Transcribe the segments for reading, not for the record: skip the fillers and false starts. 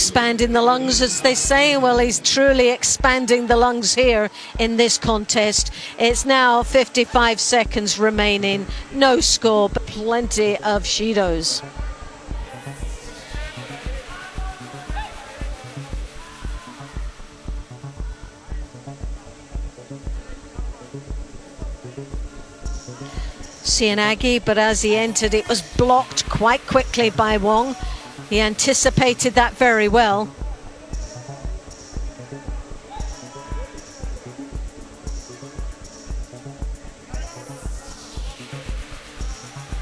expanding the lungs, as they say. Well, he's truly expanding the lungs here in this contest. It's now 55 seconds remaining. No score, but plenty of Shidos. Sianagi, but as he entered, it was blocked quite quickly by Wong. He anticipated that very well.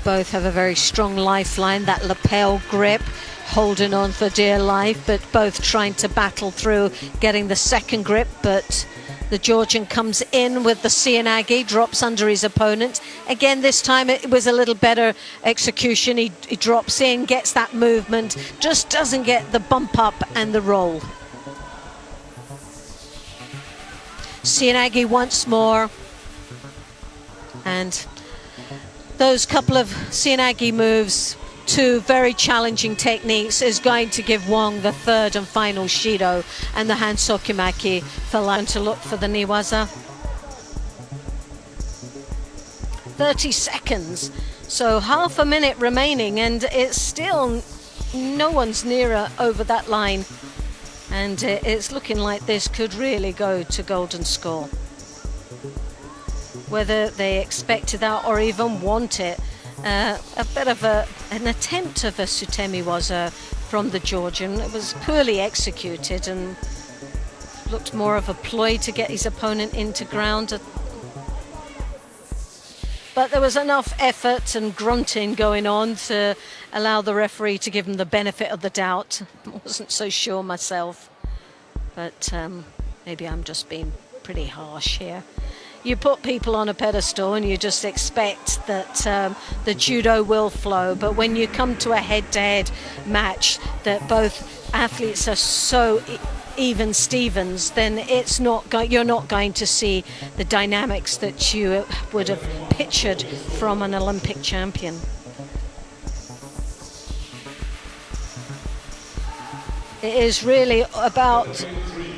Both have a very strong lifeline, that lapel grip, holding on for dear life, but both trying to battle through getting the second grip. But the Georgian comes in with the Sianagi, drops under his opponent. Again, this time it was a little better execution. He drops in, gets that movement, just doesn't get the bump up and the roll. Sianagi once more. And those couple of Sianagi moves, two very challenging techniques, is going to give Wong the third and final Shido, and the hand sokimaki for Lan to look for the Niwaza. 30 seconds, so half a minute remaining, and it's still no one's nearer over that line, and it's looking like this could really go to golden score. Whether they expected that or even want it. A bit of an attempt of a Sutemi was from the Georgian. It was poorly executed and looked more of a ploy to get his opponent into ground. But there was enough effort and grunting going on to allow the referee to give him the benefit of the doubt. I wasn't so sure myself, but maybe I'm just being pretty harsh here. You put people on a pedestal and you just expect that the judo will flow, but when you come to a head-to-head match that both athletes are so even Stevens, then it's not you're not going to see the dynamics that you would have pictured from an Olympic champion. It is really about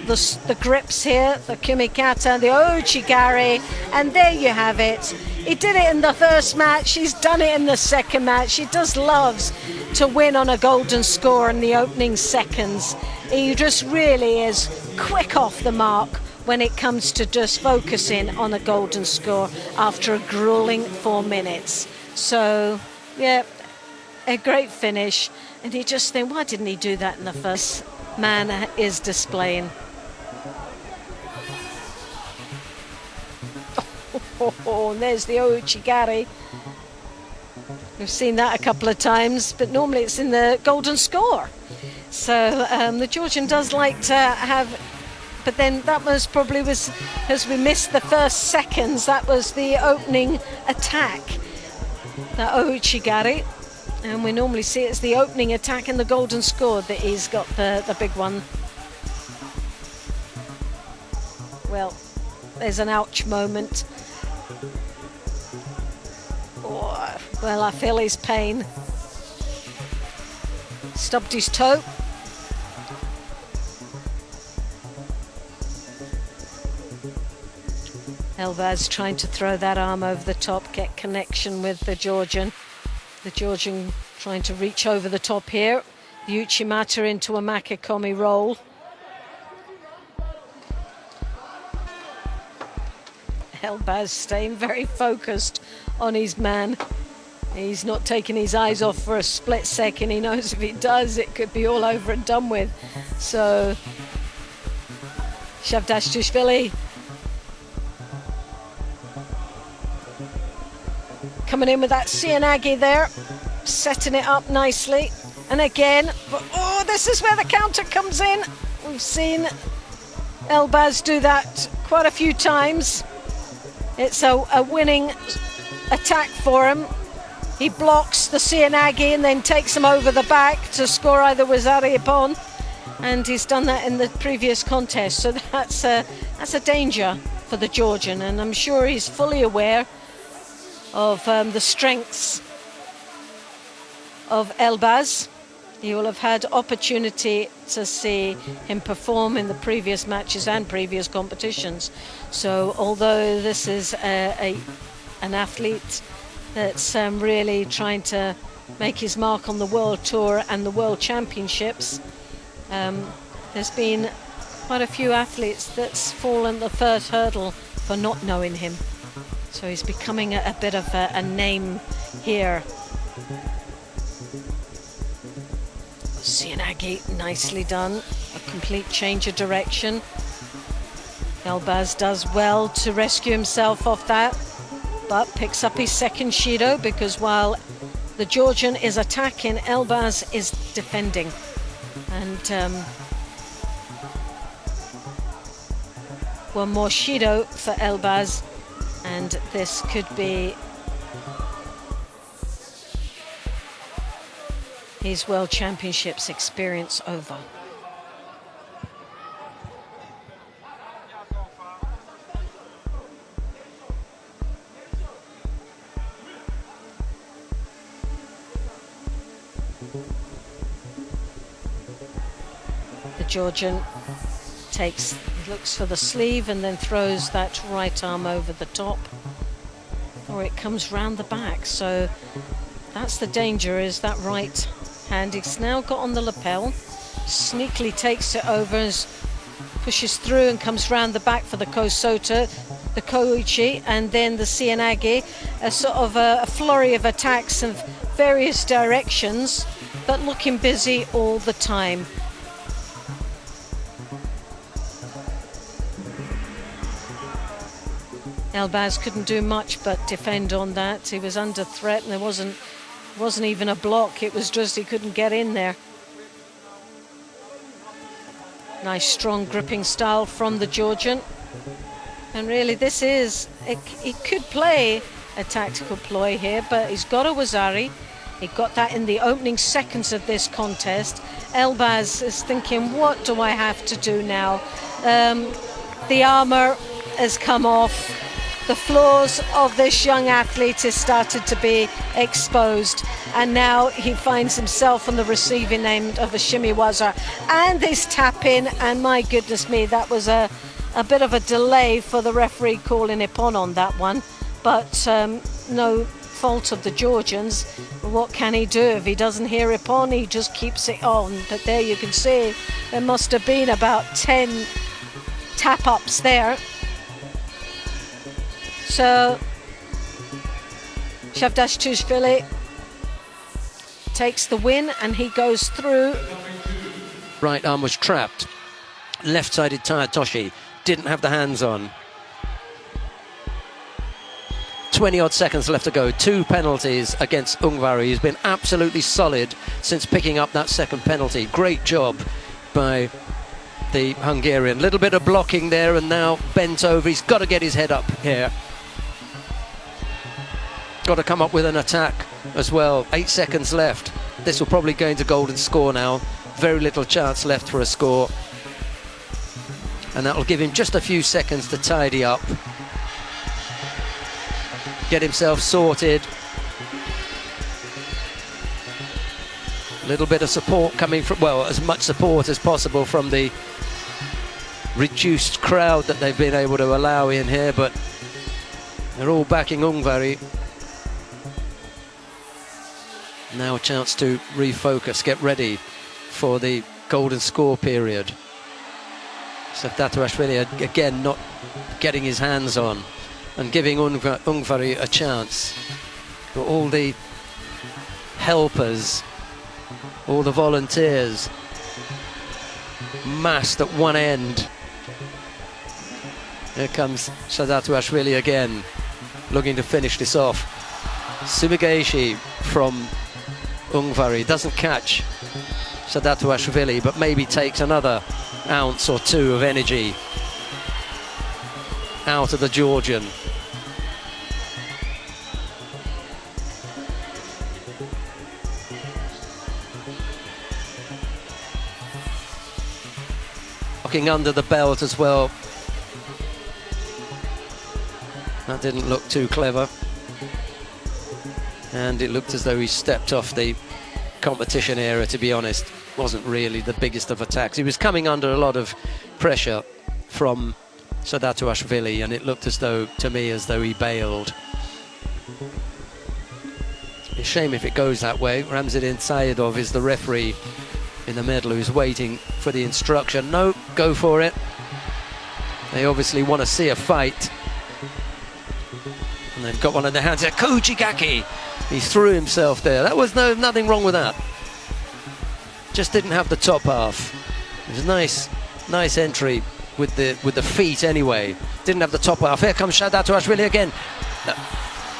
the grips here, the kumikata, the ochigari, and there you have it. He did it in the first match, he's done it in the second match. He just loves to win on a golden score in the opening seconds. He just really is quick off the mark when it comes to just focusing on a golden score after a grueling 4 minutes. So, yeah, a great finish. And you just think, why didn't he do that in the first? Man is displaying. Oh, and there's the Ouchigari. We've seen that a couple of times, but normally it's in the golden score. So the Georgian does like to have, but then that was probably as we missed the first seconds, that was the opening attack, the Ouchigari. And we normally see it's the opening attack in the golden score that he's got the big one. Well, there's an ouch moment. Oh, well, I feel his pain. Stubbed his toe. Elbaz trying to throw that arm over the top, get connection with the Georgian. The Georgian trying to reach over the top here. The Uchimata into a Makikomi roll. Elbaz staying very focused on his man. He's not taking his eyes off for a split second. He knows if he does, it could be all over and done with. So, Sherazadishvili coming in with that Sianagi there, setting it up nicely. And again, oh, this is where the counter comes in. We've seen Elbaz do that quite a few times. It's a winning attack for him. He blocks the Sianagi and then takes him over the back to score either Wazari upon. And he's done that in the previous contest. So that's a danger for the Georgian. And I'm sure he's fully aware of the strengths of Elbaz. You will have had opportunity to see him perform in the previous matches and previous competitions. So although this is an athlete that's really trying to make his mark on the World Tour and the World Championships, there's been quite a few athletes that's fallen the third hurdle for not knowing him. So he's becoming a bit of a name here. Sienagi, nicely done. A complete change of direction. Elbaz does well to rescue himself off that, but picks up his second Shido, because while the Georgian is attacking, Elbaz is defending. And one more Shido for Elbaz, and this could be his World Championships experience over. The Georgian looks for the sleeve and then throws that right arm over the top, or it comes round the back. So that's the danger, is that right hand. He's now got on the lapel, sneakily takes it over, pushes through and comes round the back for the Kosoto, the Koichi, and then the Sienagi. A sort of a flurry of attacks in various directions, but looking busy all the time. Elbaz couldn't do much but defend on that. He was under threat, and there wasn't even a block. It was just he couldn't get in there. Nice strong gripping style from the Georgian. And really this is, he could play a tactical ploy here, but he's got a Wazari. He got that in the opening seconds of this contest. Elbaz is thinking, what do I have to do now? The armour has come off. The flaws of this young athlete has started to be exposed, and now he finds himself on the receiving end of a shimiwaza and his tap in, and my goodness me, that was a bit of a delay for the referee calling Ippon on that one, but no fault of the Georgians. What can he do if he doesn't hear Ippon? He just keeps it on. But there you can see there must have been about 10 tap ups there. So Sherazadishvili takes the win, and he goes through. Right arm was trapped. Left-sided tire Toshi didn't have the hands on. 20-odd seconds left to go. 2 penalties against Ungvari. He's been absolutely solid since picking up that second penalty. Great job by the Hungarian. Little bit of blocking there, and now bent over. He's got to get his head up here. Got to come up with an attack as well. 8 seconds left. This will probably go into golden score now. Very little chance left for a score. And that will give him just a few seconds to tidy up, get himself sorted. A little bit of support coming from, well, as much support as possible from the reduced crowd that they've been able to allow in here, but they're all backing Ungvari. Now a chance to refocus, get ready for the golden score period. Sherazadishvili again not getting his hands on and giving Ungvari a chance. All the helpers, all the volunteers massed at one end. Here comes Sherazadishvili again, looking to finish this off. Sumigaeshi from Ungvari doesn't catch Sherazadishvili, but maybe takes another ounce or two of energy out of the Georgian. Looking under the belt as well. That didn't look too clever. And it looked as though he stepped off the competition era, to be honest. Wasn't really the biggest of attacks. He was coming under a lot of pressure from Sherazadishvili, and it looked as though, to me, as though he bailed. It's a shame if it goes that way. Ramzadin Sayedov is the referee in the middle who's waiting for the instruction. No, go for it. They obviously want to see a fight. And they've got one in their hands here. Kojigaki! He threw himself there. That was nothing wrong with that. Just didn't have the top half. It was a nice entry with the feet anyway. Didn't have the top half. Here comes Sherazadishvili again.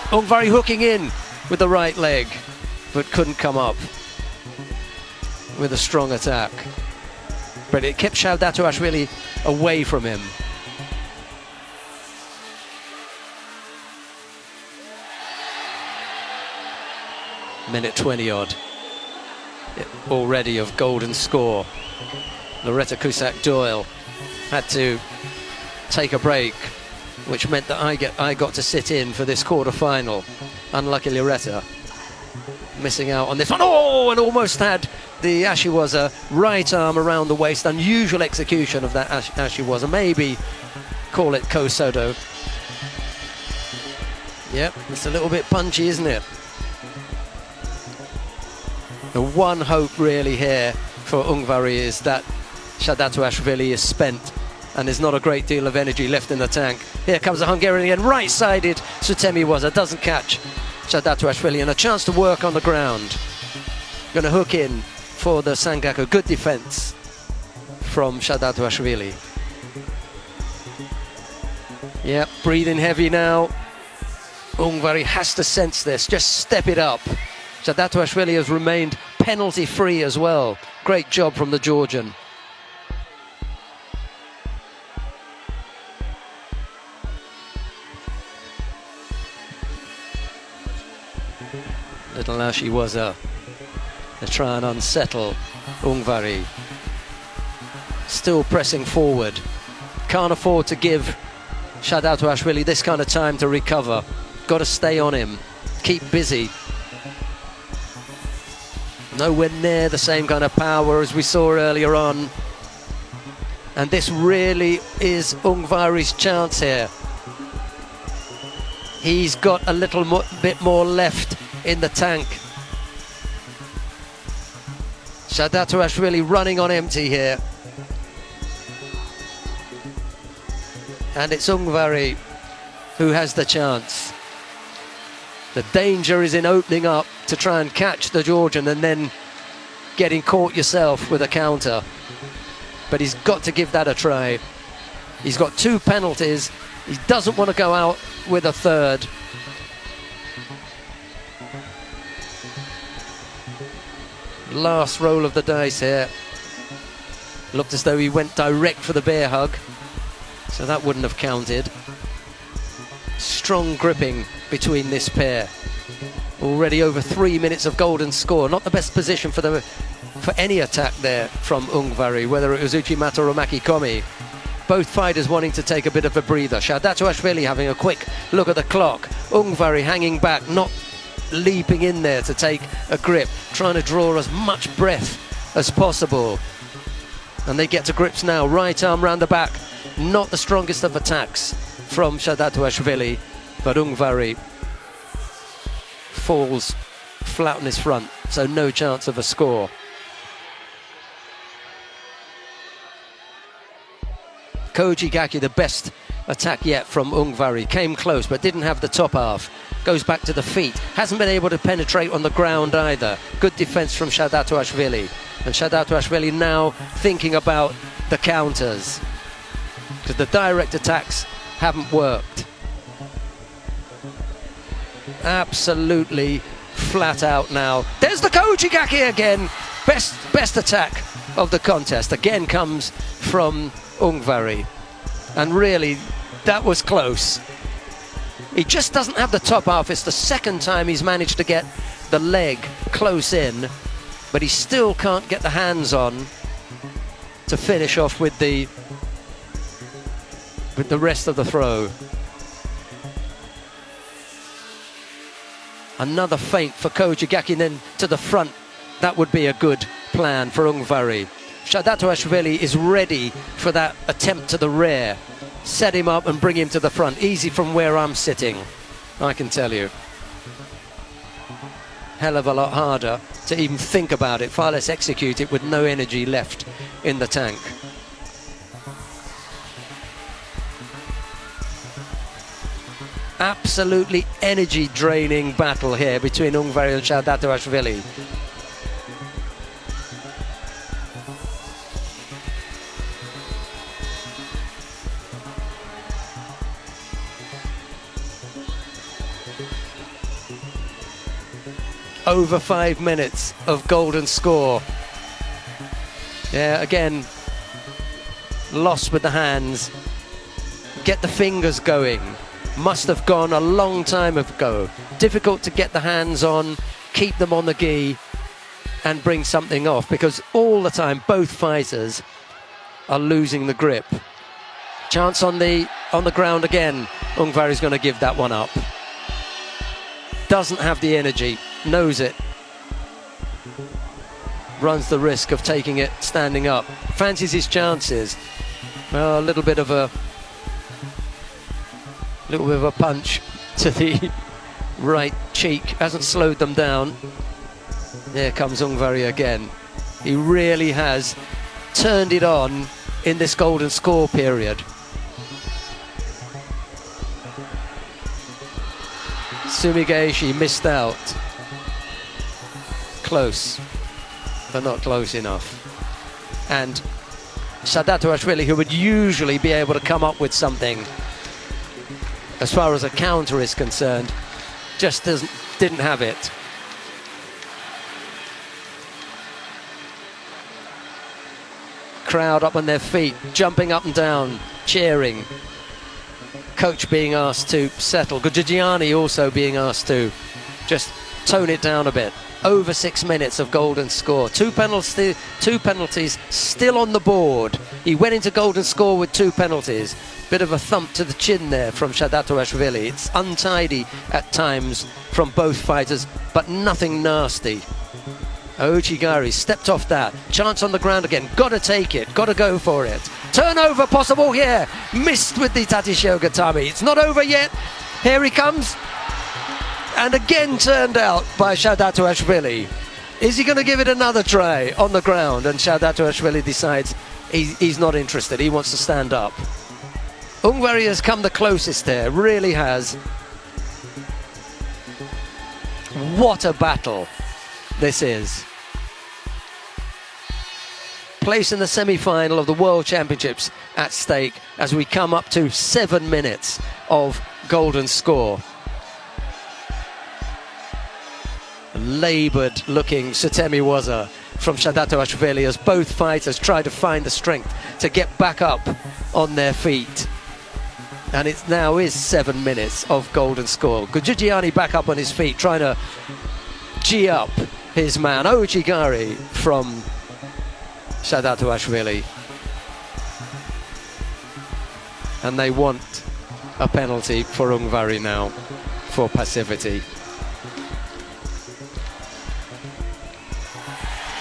Ungvari hooking in with the right leg, but couldn't come up with a strong attack. But it kept Sherazadishvili away from him. Minute 20 odd already of golden score. Loretta Cusack-Doyle had to take a break, which meant that I got to sit in for this quarter-final. Unlucky Loretta, missing out on this one. Oh, and almost had the Ashiwaza right arm around the waist. Unusual execution of that Ashiwaza. Maybe call it Kosodo. Yep, it's a little bit punchy, isn't it? The one hope really here for Ungvari is that Sherazadishvili is spent and there's not a great deal of energy left in the tank. Here comes the Hungarian again, right-sided Sutemiwaza, doesn't catch Sherazadishvili, and a chance to work on the ground. Going to hook in for the Sangaku. Good defense from Sherazadishvili. Yep, breathing heavy now. Ungvari has to sense this, just step it up. Sherazadishvili has remained penalty-free as well. Great job from the Georgian. Little Ashiwaza to try and unsettle Ungvari. Still pressing forward. Can't afford to give Sherazadishvili this kind of time to recover. Got to stay on him. Keep busy. Nowhere near the same kind of power as we saw earlier on. And this really is Ungvari's chance here. He's got a little bit more left in the tank. Sherazadishvili running on empty here. And it's Ungvari who has the chance. The danger is in opening up to try and catch the Georgian and then getting caught yourself with a counter. But he's got to give that a try. He's got 2 penalties. He doesn't want to go out with a third. Last roll of the dice here. Looked as though he went direct for the bear hug, so that wouldn't have counted. Strong gripping between this pair. Already over 3 minutes of golden score. Not the best position for any attack there from Ungvari, whether it was Uchimata or Makikomi. Both fighters wanting to take a bit of a breather. Sherazadishvili having a quick look at the clock. Ungvari hanging back, not leaping in there to take a grip, trying to draw as much breath as possible. And they get to grips now. Right arm round the back. Not the strongest of attacks from Sherazadishvili, but Ungvari falls flat on his front, so no chance of a score. Kojigaki, the best attack yet from Ungvari. Came close, but didn't have the top half. Goes back to the feet. Hasn't been able to penetrate on the ground either. Good defense from Sherazadishvili. And Sherazadishvili now thinking about the counters, because the direct attacks haven't worked. Absolutely flat out now. There's the Kojigaki again. Best attack of the contest. Again comes from Ungvari. And really, that was close. He just doesn't have the top half. It's the second time he's managed to get the leg close in, but he still can't get the hands on to finish off with the rest of the throw. Another feint for Kojigaki, and then to the front that would be a good plan for Ungvari. Sherazadishvili is ready for that attempt to the rear. Set him up and bring him to the front. Easy from where I'm sitting, I can tell you. Hell of a lot harder to even think about it, far less execute it with no energy left in the tank. Absolutely energy draining battle here between Ungvari and Sherazadishvili. Over 5 minutes of golden score. Yeah, again, lost with the hands. Get the fingers going. Must have gone a long time ago. Difficult to get the hands on, keep them on the gi and bring something off, because all the time both fighters are losing the grip. Chance on the ground again. Ungvari's going to give that one up. Doesn't have the energy, knows it. Runs the risk of taking it standing up. Fancies his chances. Well, a little bit of a punch to the right cheek. Hasn't slowed them down. There comes Ungvari again. He really has turned it on in this golden score period. Sumigaeshi missed out. Close, but not close enough. And Sherazadishvili, who would usually be able to come up with something as far as a counter is concerned, just didn't have it. Crowd up on their feet, jumping up and down, cheering. Coach being asked to settle. Georgiani also being asked to just tone it down a bit. Over 6 minutes of golden score. Two penalties still on the board. He went into golden score with 2 penalties. Bit of a thump to the chin there from Sherazadishvili. It's untidy at times from both fighters, but nothing nasty. Ochigari stepped off that. Chance on the ground again. Got to take it. Got to go for it. Turnover possible here. Missed with the Tatishogatami. It's not over yet. Here he comes. And again turned out by Sherazadishvili. Is he going to give it another try on the ground? And Sherazadishvili decides he's not interested. He wants to stand up. Ungvari has come the closest there. Really has. What a battle this is. Place in the semi-final of the World Championships at stake as we come up to 7 minutes of golden score. Laboured looking Sutemi-waza from Sherazadishvili as both fighters try to find the strength to get back up on their feet. And it now is 7 minutes of golden score. Georgiani back up on his feet, trying to G up his man, Ochigari from Sherazadishvili. And they want a penalty for Ungvari now for passivity.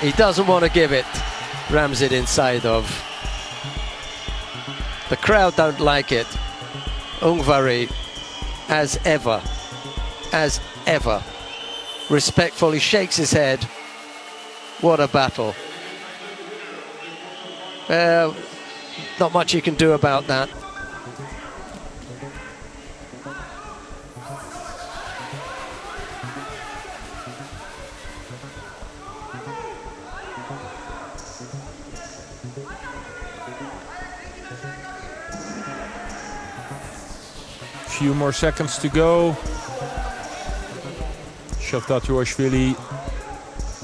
He doesn't want to give it, rams it inside of. The crowd don't like it. Ungvari, as ever, respectfully shakes his head. What a battle. Not much you can do about that. Few more seconds to go. Sherazadishvili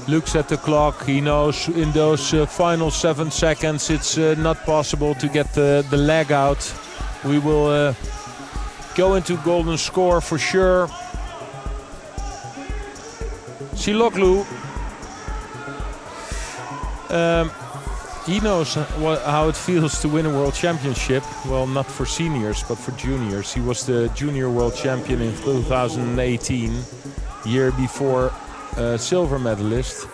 looks at the clock. He knows in those final 7 seconds it's not possible to get the leg out. We will go into golden score for sure. Siloglu, he knows how it feels to win a world championship. Well, not for seniors, but for juniors. He was the junior world champion in 2018, year before silver medalist.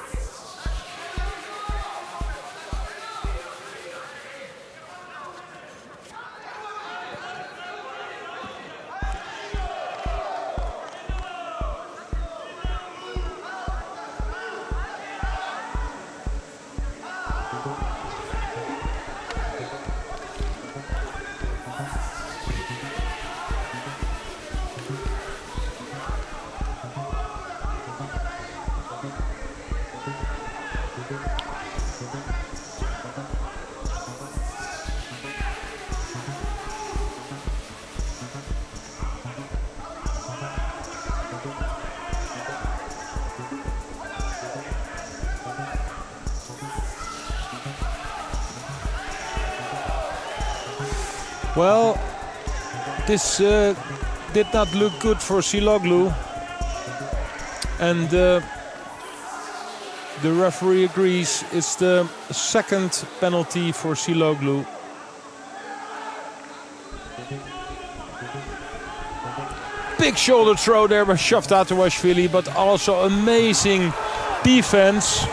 Well, this did not look good for Siloglu, and the referee agrees. It's the second penalty for Siloglu. Big shoulder throw there by Sherazadishvili, but also amazing defense.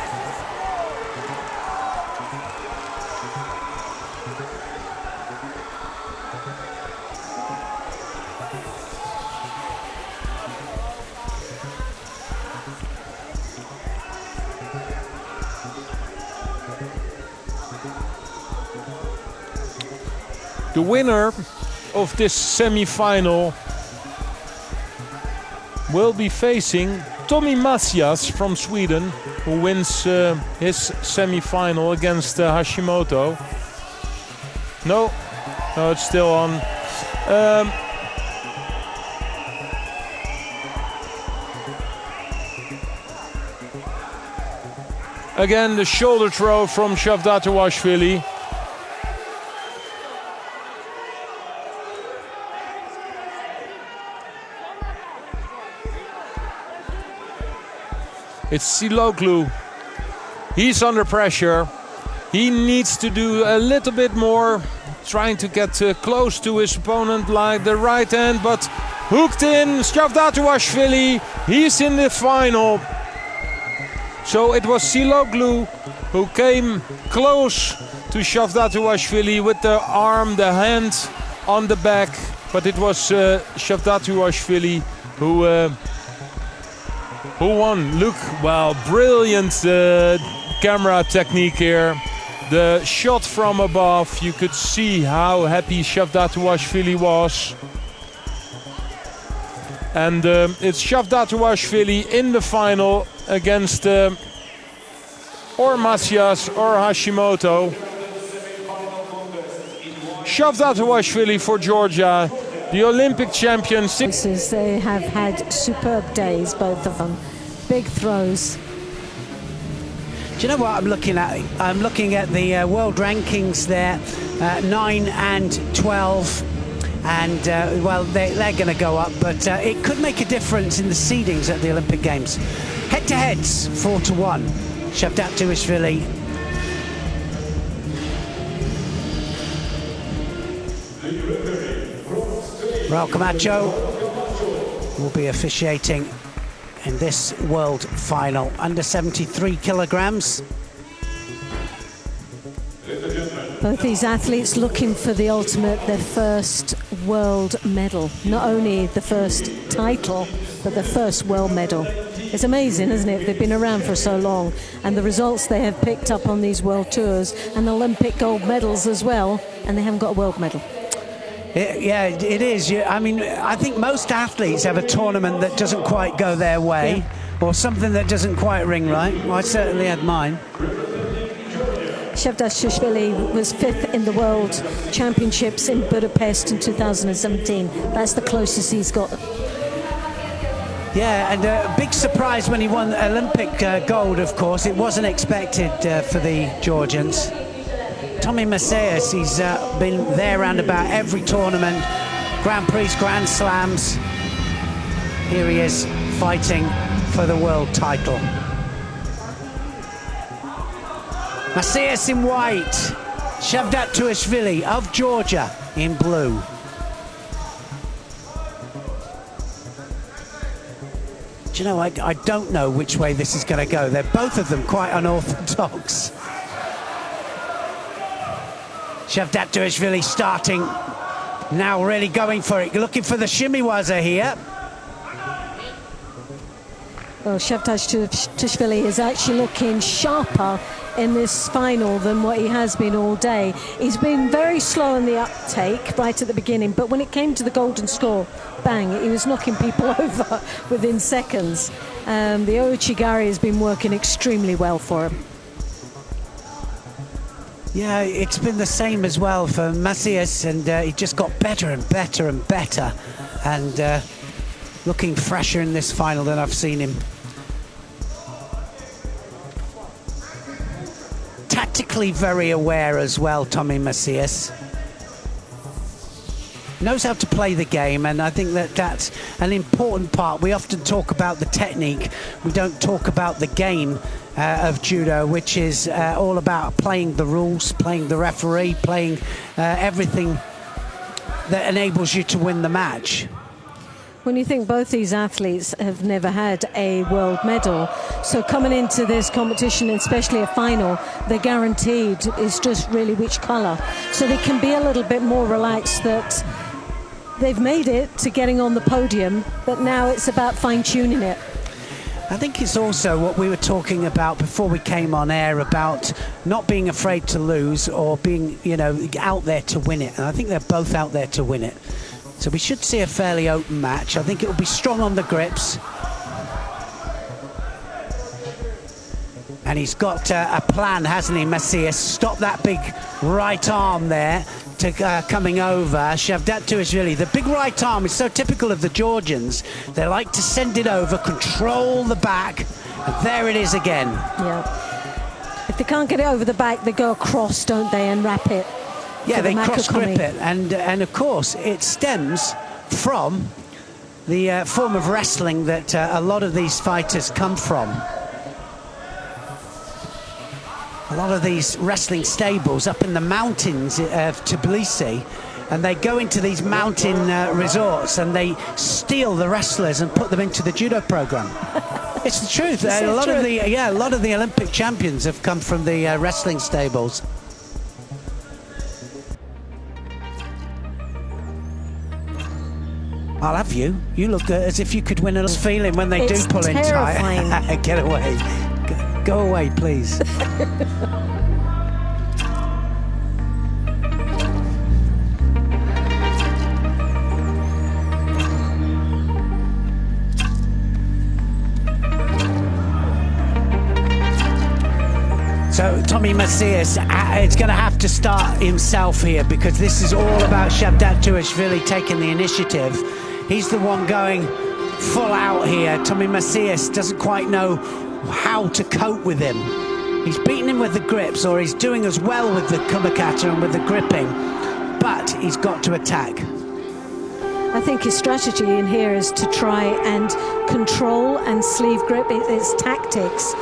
The winner of this semi-final will be facing Tommy Masias from Sweden, who wins his semi-final against Hashimoto. No, it's still on. Again, the shoulder throw from Sherazadishvili. It's Siloglu. He's under pressure. He needs to do a little bit more, trying to get close to his opponent like the right hand, but hooked in. Sherazadishvili, he's in the final. So it was Siloglu who came close to Sherazadishvili with the arm, the hand on the back, but it was Sherazadishvili who won. Look, well, brilliant camera technique here. The shot from above, you could see how happy Sherazadishvili was. And it's Sherazadishvili in the final against or Masias or Hashimoto. Sherazadishvili for Georgia, the Olympic champion. They have had superb days, both of them. Big throws. Do you know what I'm looking at? I'm looking at the world rankings there, 9 and 12. And, well, they're going to go up, but it could make a difference in the seedings at the Olympic Games. Head-to-heads, 4-1. Sherazadishvili. Raul Camacho will be officiating in this world final, under 73 kilograms. Both these athletes looking for the ultimate, their first world medal. Not only the first title, but the first world medal. It's amazing, isn't it? They've been around for so long, and the results they have picked up on these world tours, and Olympic gold medals as well, and they haven't got a world medal. Yeah, it is. I mean, I think most athletes have a tournament that doesn't quite go their way, or something that doesn't quite ring right. I certainly had mine. Sherazadishvili was 5th in the World Championships in Budapest in 2017. That's the closest he's got. Yeah, and a big surprise when he won Olympic gold, of course. It wasn't expected for the Georgians. Tommy Masias, he's been there around about every tournament, Grand Prix, Grand Slams. Here he is fighting for the world title. Masias in white, Sherazadishvili of Georgia in blue. Do you know, I don't know which way this is going to go. They're both of them quite unorthodox. Sherazadishvili starting now, really going for it, looking for the shimiwaza here. Well, Sherazadishvili is actually looking sharper in this final than what he has been all day. He's been very slow in the uptake right at the beginning, but when it came to the golden score, bang, he was knocking people over within seconds. The Ouchigari has been working extremely well for him. Yeah, it's been the same as well for Masias, and he just got better and better and better, and looking fresher in this final than I've seen him. Tactically very aware as well, Tommy Masias. knows how to play the game, and I think that that's an important part. We often talk about the technique. We don't talk about the game of judo, which is all about playing the rules, playing the referee, playing everything that enables you to win the match. When you think both these athletes have never had a world medal, so coming into this competition, especially a final, they're guaranteed is just really which colour. So they can be a little bit more relaxed that they've made it to getting on the podium, but now it's about fine-tuning it. I think it's also what we were talking about before we came on air about not being afraid to lose or being, you know, out there to win it. And I think they're both out there to win it. So we should see a fairly open match. I think it will be strong on the grips. And he's got a plan, hasn't he, Macias? Stop that big right arm there to coming over. Sherazadishvili, the big right arm is so typical of the Georgians. They like to send it over, control the back, and there it is again. Yeah. If they can't get it over the back, they go across, don't they, and wrap it. Yeah, they cross-grip it, and of course it stems from the form of wrestling that a lot of these fighters come from. A lot of these wrestling stables up in the mountains of Tbilisi, and they go into these mountain resorts and they steal the wrestlers and put them into the judo program. It's the truth. A lot of the Olympic champions have come from the wrestling stables. I'll have you. You look as if you could win a feeling when they do pull in tight. Get away. Go away, please. So Tommy Macias is going to have to start himself here, because this is all about Sherazadishvili taking the initiative. He's the one going full out here. Tommy Macias doesn't quite know how to cope with him. He's beating him with the grips, or he's doing as well with the kumikata and with the gripping, but he's got to attack. I think his strategy in here is to try and control and sleeve grip. It's tactics.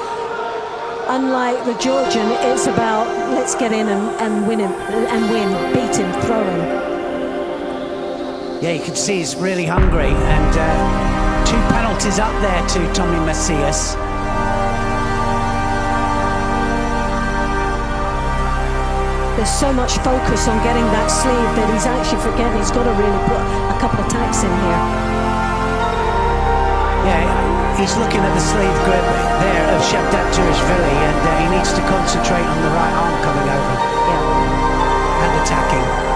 Unlike the Georgian, it's about let's get in and win him, and beat him, throw him. Yeah, you can see he's really hungry, and 2 penalties up there to Tommy Macias. There's so much focus on getting that sleeve that he's actually forgetting he's got to really put a couple of tacks in here. Yeah, he's looking at the sleeve grip there of Sherazadishvili, and he needs to concentrate on the right arm coming over. Yeah. And attacking.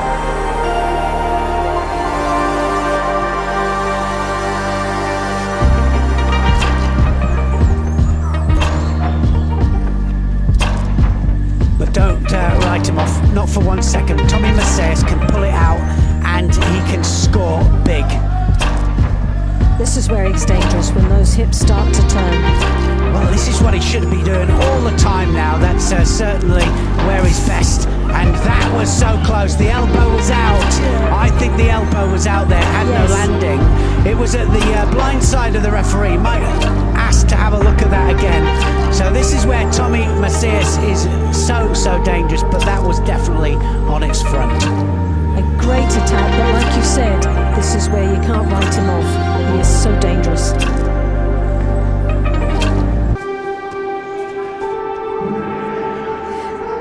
Don't write him off, not for 1 second. Tommy Macias can pull it out, and he can score big. This is where he's dangerous, when those hips start to turn. Well, this is what he should be doing all the time now. That's certainly where he's best. And that was so close. The elbow was out. I think the elbow was out there, had no landing. It was at the blind side of the referee. Might ask to have a look at that again. So this is where Tommy Macias is so dangerous, but that was definitely on its front. A great attack, but like you said, this is where you can't write him off. He is so dangerous.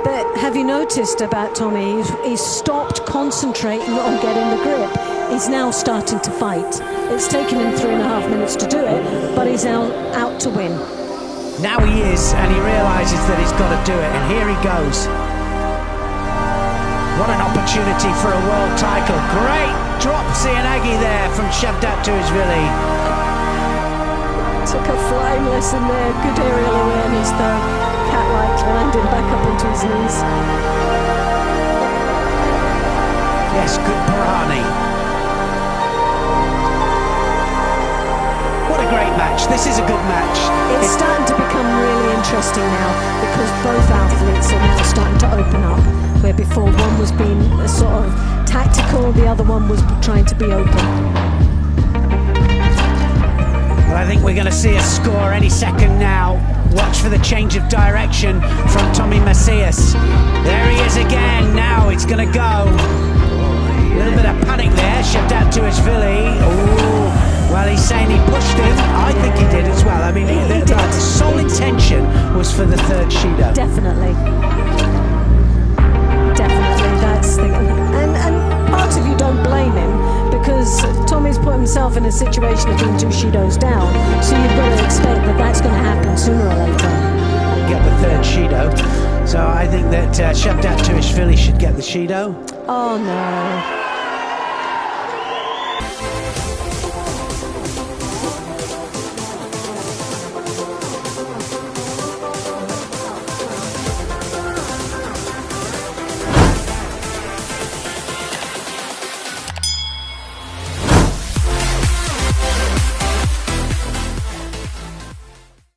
But have you noticed about Tommy? He's stopped concentrating on getting the grip. He's now starting to fight. It's taken him 3.5 minutes to do it, but he's out to win. Now he is, and he realises that he's got to do it, and here he goes. What an opportunity for a world title. Great drop Sianagi there from Sherazadishvili. Took a flying lesson there. Good aerial awareness though. Cat-like landing back up into his knees. Yes, good Pirani. What a great match. This is a good match. It's starting to become really interesting now, because both athletes are now starting to open up, where before one was being sort of tactical, the other one was trying to be open. Well, I think we're going to see a score any second now. Watch for the change of direction from Tommy Macias. There he is again. Now it's going to go. A little bit of panic there. Sherazadishvili. Oh, well, he's saying he pushed him. I think he did as well. I mean, the sole intention was for the third Shido. Definitely. Definitely, that's the... And part of you don't blame him, because Tommy's put himself in a situation of being 2 Shidos down, so you've got to expect that that's going to happen sooner or later. Get the third Shido. So I think that Sherazadishvili should get the Shido. Oh no.